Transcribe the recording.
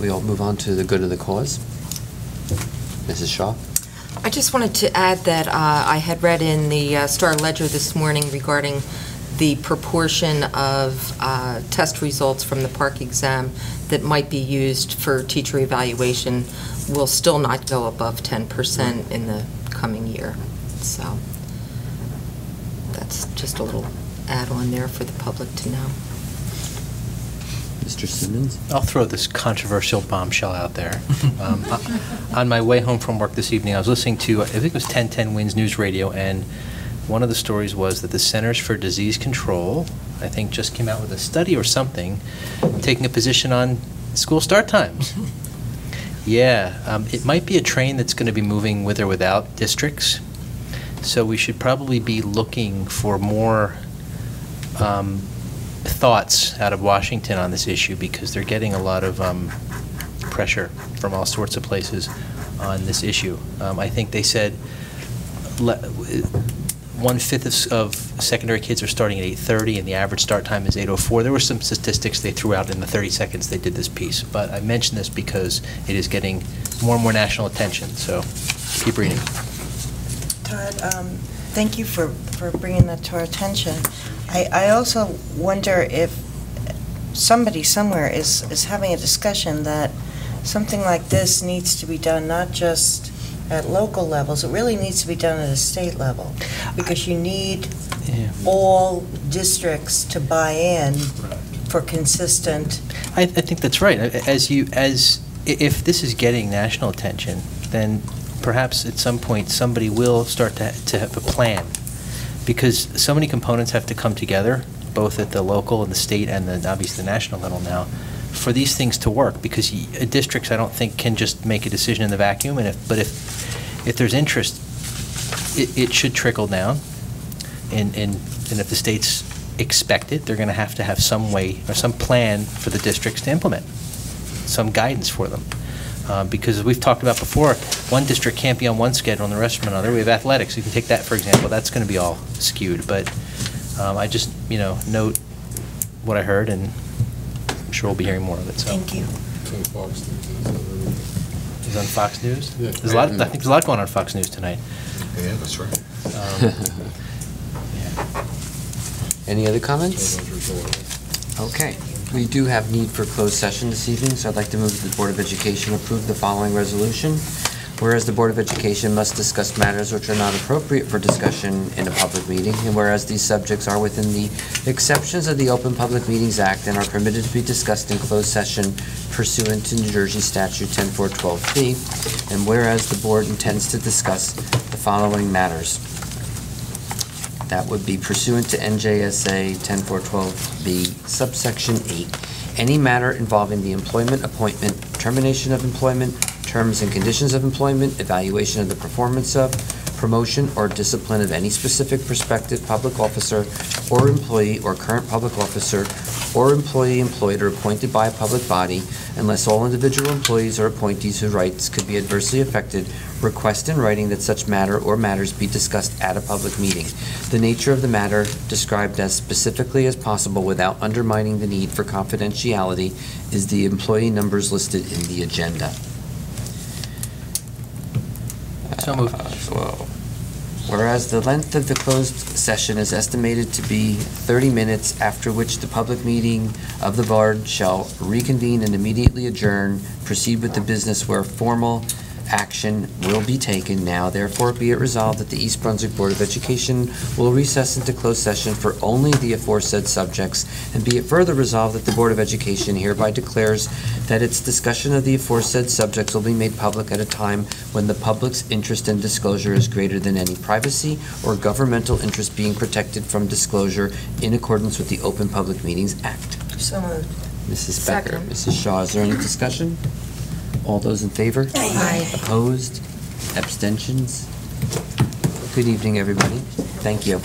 we'll move on to the good of the cause. Mrs. Shaw. I just wanted to add that I had read in the Star Ledger this morning regarding the proportion of test results from the park exam that might be used for teacher evaluation will still not go above 10% in the coming year. So that's just a little add-on there for the public to know. Mr. Simmons? I'll throw this controversial bombshell out there. On my way home from work this evening, I was listening to, I think it was 1010 Wins News Radio, and one of the stories was that the Centers for Disease Control, I think, just came out with a study or something, taking a position on school start times. Yeah, it might be a train that's going to be moving with or without districts, so we should probably be looking for more thoughts out of Washington on this issue, because they're getting a lot of pressure from all sorts of places on this issue. I think they said 1/5 of secondary kids are starting at 8:30 and the average start time is 8:04. There were some statistics they threw out in the 30 seconds they did this piece, but I mention this because it is getting more and more national attention, so keep reading. Todd, thank you for bringing that to our attention. I also wonder if somebody somewhere is having a discussion that something like this needs to be done not just at local levels, it really needs to be done at a state level, because you need all districts to buy in for consistent. I think that's right. If this is getting national attention, then perhaps at some point somebody will start to have a plan, because so many components have to come together, both at the local and the state and then obviously the national level now, for these things to work. Because districts, I don't think, can just make a decision in the vacuum. But if there's interest, it should trickle down. And if the states expect it, they're going to have some way or some plan for the districts to implement, some guidance for them. Because as we've talked about before, one district can't be on one schedule and the rest from another. We have athletics. You can take that, for example. That's going to be all skewed. But I just, note what I heard, and I'm sure we'll be hearing more of it. So. Thank you. It's on Fox News? Yeah. I think there's a lot going on Fox News tonight. Yeah, that's right. Yeah. Any other comments? Okay. We do have need for closed session this evening, so I'd like to move that the Board of Education approve the following resolution. Whereas the Board of Education must discuss matters which are not appropriate for discussion in a public meeting, and whereas these subjects are within the exceptions of the Open Public Meetings Act and are permitted to be discussed in closed session pursuant to New Jersey Statute 10412B, and whereas the Board intends to discuss the following matters. That would be pursuant to NJSA 10412B, subsection 8, any matter involving the employment, appointment, termination of employment, terms and conditions of employment, evaluation of the performance of, promotion, or discipline of any specific prospective public officer or employee or current public officer or employee employed or appointed by a public body, unless all individual employees or appointees whose rights could be adversely affected, request in writing that such matter or matters be discussed at a public meeting. The nature of the matter described as specifically as possible without undermining the need for confidentiality is the employee numbers listed in the agenda. So moved. Whereas the length of the closed session is estimated to be 30 minutes, after which the public meeting of the board shall reconvene and immediately adjourn, proceed with the business where formal action will be taken. Now, therefore, be it resolved that the East Brunswick Board of Education will recess into closed session for only the aforesaid subjects, and be it further resolved that the Board of Education hereby declares that its discussion of the aforesaid subjects will be made public at a time when the public's interest in disclosure is greater than any privacy or governmental interest being protected from disclosure in accordance with the Open Public Meetings Act. So moved. Mrs. Becker. Second. Mrs. Shaw, is there any discussion? All those in favor? Aye. Opposed? Abstentions? Good evening, everybody. Thank you.